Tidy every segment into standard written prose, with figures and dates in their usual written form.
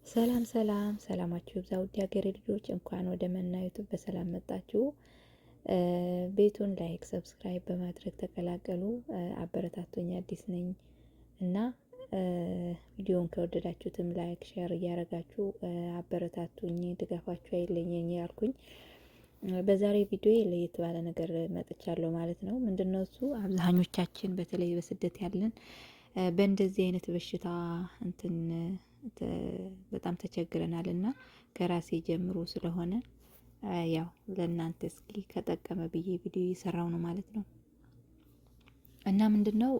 ሰላም ሰላም ሰላማችሁ ይብዛ ውድ ሀገሬ ልጆች፣ እንኳን ወደ መና ዩቱብ በሰላም መጣችሁ። ቤቱን ላይክ ሰብስክራይብ በማድረግ ተቀላቀሉ። አበረታቶኝ አዲስ ነኝ እና ቪዲዮን ከወደዳችሁትም ላይክ ሼር እያረጋችሁ አበረታቱኝ፣ ድጋፋችሁ አይለየኝ ያልኩኝ በዛሬ ቪዲዮ ለየት ባለ ነገር መጥቻለሁ ማለት ነው። ምንድነው እሱ? አብዛኞቻችን በተለይ በስደት ያለን በእንደዚህ አይነት በሽታ በጣም ተቸግረናል እና ከራሴ ጀምሮ ስለሆነ ያው ለእናንተ እስኪ ከጠቀመ ብዬ ቪዲዮ እየሰራው ነው ማለት ነው። እና ምንድነው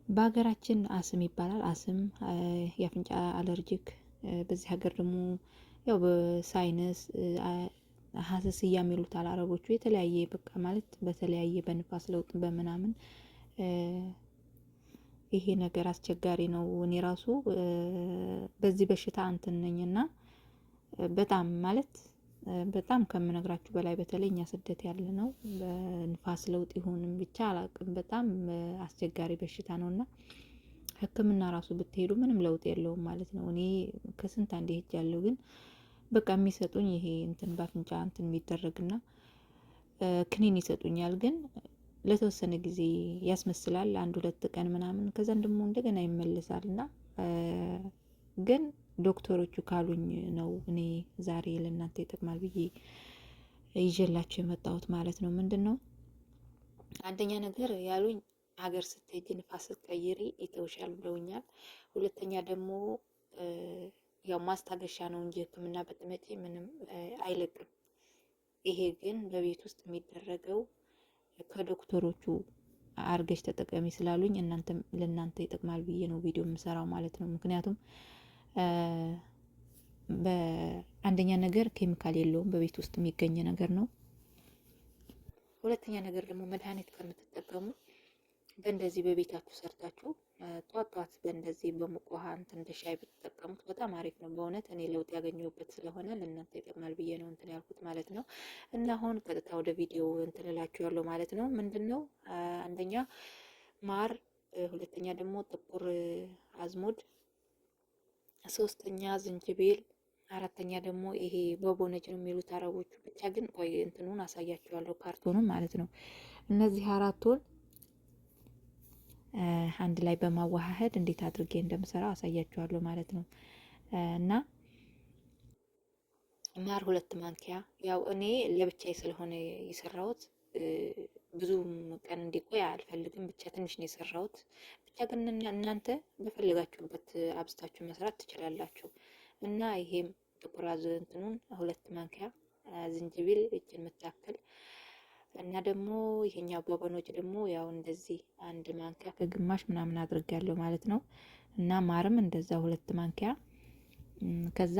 በሀገራችን አስም ይባላል። አስም የአፍንጫ አለርጂክ፣ በዚህ ሀገር ደግሞ ያው በሳይነስ ሀሰስ የሚሉታል አረቦቹ። የተለያየ በቃ ማለት በተለያየ በንፋስ ለውጥ በምናምን ይሄ ነገር አስቸጋሪ ነው። እኔ ራሱ በዚህ በሽታ እንትን ነኝና በጣም ማለት በጣም ከምነግራችሁ በላይ በተለይ እኛ ስደት ያለ ነው በንፋስ ለውጥ ይሁንም ብቻ አላቅም፣ በጣም አስቸጋሪ በሽታ ነውና ሕክምና ራሱ ብትሄዱ ምንም ለውጥ የለውም ማለት ነው። እኔ ከስንት አንዴ ሄጃለሁ፣ ግን በቃ የሚሰጡኝ ይሄ እንትን በአፍንጫ እንትን የሚደረግና ክኒን ይሰጡኛል፣ ግን ለተወሰነ ጊዜ ያስመስላል፣ አንድ ሁለት ቀን ምናምን፣ ከዛን ደግሞ እንደገና ይመለሳል። እና ግን ዶክተሮቹ ካሉኝ ነው እኔ ዛሬ ለእናንተ ይጠቅማል ብዬ ይዤላችሁ የመጣሁት ማለት ነው። ምንድን ነው አንደኛ ነገር ያሉኝ ሀገር ስትሄጂ ንፋስ ስትቀይሪ ይተውሻል ብለውኛል። ሁለተኛ ደግሞ ያው ማስታገሻ ነው እንጂ ሕክምና በጥመጪ ምንም አይለቅም። ይሄ ግን በቤት ውስጥ የሚደረገው ከዶክተሮቹ አርገሽ ተጠቀሚ ስላሉኝ ለእናንተ ይጠቅማል ብዬ ነው ቪዲዮ የምሰራው ማለት ነው። ምክንያቱም በአንደኛ ነገር ኬሚካል የለውም፣ በቤት ውስጥ የሚገኝ ነገር ነው። ሁለተኛ ነገር ደግሞ መድኃኒት ከምትጠቀሙ በእንደዚህ በቤታችሁ ሰርታችሁ ጧት ጧት በእንደዚህ በሙቅ ውሃ እንትን እንደ ሻይ ብትጠቀሙት በጣም አሪፍ ነው። በእውነት እኔ ለውጥ ያገኘሁበት ስለሆነ ለእናንተ ይጠቅማል ብዬ ነው እንትን ያልኩት ማለት ነው። እና አሁን ቀጥታ ወደ ቪዲዮ እንትን እላችኋለሁ ማለት ነው። ምንድን ነው አንደኛ ማር፣ ሁለተኛ ደግሞ ጥቁር አዝሙድ፣ ሶስተኛ ዝንጅቤል፣ አራተኛ ደግሞ ይሄ በቦነጅ ነው የሚሉት አረቦቹ። ብቻ ግን ቆይ እንትኑን አሳያችኋለሁ ካርቶኑን ማለት ነው። እነዚህ አራቱን አንድ ላይ በማዋሃድ እንዴት አድርጌ እንደምሰራው አሳያችኋለሁ ማለት ነው። እና ማር 2 ማንኪያ፣ ያው እኔ ለብቻዬ ስለሆነ የሰራሁት ብዙ ቀን እንዲቆይ አልፈልግም። ብቻ ትንሽ ነው የሰራሁት። ብቻ ግን እናንተ በፈለጋችሁበት አብዝታችሁ መስራት ትችላላችሁ። እና ይሄም ጥቁር እንትኑን 2 ማንኪያ፣ ዝንጅብል እጅን የምታክል እና ደግሞ ይሄኛው ቦቦኖች ደግሞ ያው እንደዚህ 1 ማንኪያ ከግማሽ ምናምን አድርጋለሁ ማለት ነው። እና ማርም እንደዛ 2 ማንኪያ። ከዛ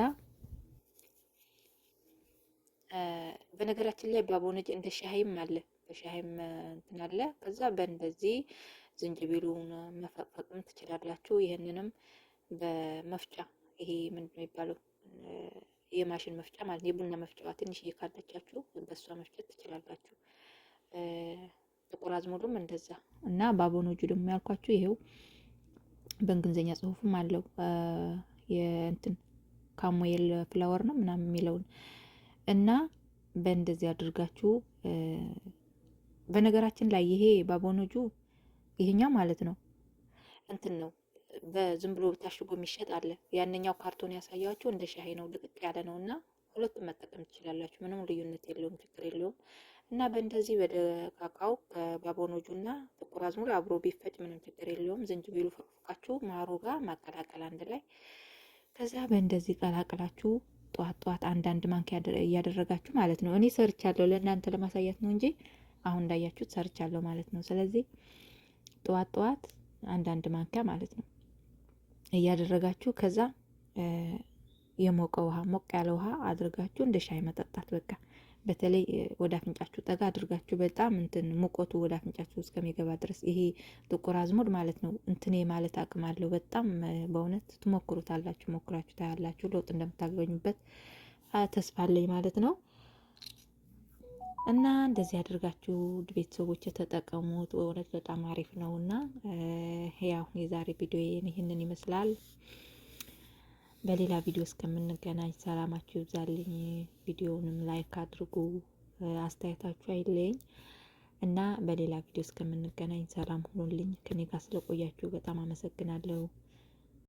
በነገራችን ላይ ባቦነጅ እንደ ሻሂም አለ፣ በሻሂም እንትን አለ። ከዛ በእንደዚህ ዝንጅቢሉን መፈቅፈቅም ትችላላችሁ። ይሄንንም በመፍጫ ይሄ ምንድን ነው የሚባለው የማሽን መፍጫ ማለት የቡና መፍጫዋ ትንሽ እየካለቻችሁ በሷ መፍጨት ትችላላችሁ። ጥቁር አዝሙዱም እንደዛ እና ባቦኖጁ ደግሞ ያልኳችሁ ይሄው በእንግሊዝኛ ጽሁፍም አለው የእንትን ካሞየል ፍላወር ነው ምናምን የሚለውን እና በእንደዚህ አድርጋችሁ በነገራችን ላይ ይሄ ባቦኖጁ ይሄኛው ማለት ነው እንትን ነው በዝም ብሎ ታሽጎ የሚሸጥ አለ። ያንኛው ካርቶን ያሳያችሁ እንደ ሻይ ነው፣ ልቅቅ ያለ ነው እና ሁለቱም መጠቀም ትችላላችሁ። ምንም ልዩነት የለውም፣ ችግር የለውም። እና በእንደዚህ በደቃቃው ከባቦኖጁ እና ጥቁር አዝሙድ አብሮ ቢፈጭ ምንም ችግር የለውም። ዝንጅቢሉ ፈቅፍቃችሁ ማሩ ጋር ማቀላቀል አንድ ላይ። ከዛ በእንደዚህ ቀላቅላችሁ ጧት ጧት አንዳንድ ማንኪያ እያደረጋችሁ ማለት ነው። እኔ ሰርቻለሁ ለእናንተ ለማሳያት ነው እንጂ አሁን እንዳያችሁት ሰርቻለሁ ማለት ነው። ስለዚህ ጧት ጧት አንዳንድ ማንኪያ ማለት ነው እያደረጋችሁ ከዛ የሞቀ ውሃ ሞቅ ያለ ውሃ አድርጋችሁ እንደ ሻይ መጠጣት። በቃ በተለይ ወደ አፍንጫችሁ ጠጋ አድርጋችሁ በጣም እንትን ሙቀቱ ወደ አፍንጫችሁ እስከሚገባ ድረስ ይሄ ጥቁር አዝሙድ ማለት ነው እንትን ማለት አቅም አለው በጣም በእውነት ትሞክሩታላችሁ፣ ሞክራችሁ ታያላችሁ ለውጥ እንደምታገኙበት ተስፋ አለኝ ማለት ነው። እና እንደዚህ አድርጋችሁ ቤተሰቦች ተጠቀሙት። በእውነት በጣም አሪፍ ነው። እና ያው የዛሬ ቪዲዮ ይህንን ይመስላል። በሌላ ቪዲዮ እስከምንገናኝ ሰላማችሁ ይብዛልኝ። ቪዲዮውንም ላይክ አድርጉ፣ አስተያየታችሁ አይለየኝ እና በሌላ ቪዲዮ እስከምንገናኝ ሰላም ሁኑልኝ። ከኔ ጋር ስለቆያችሁ በጣም አመሰግናለሁ።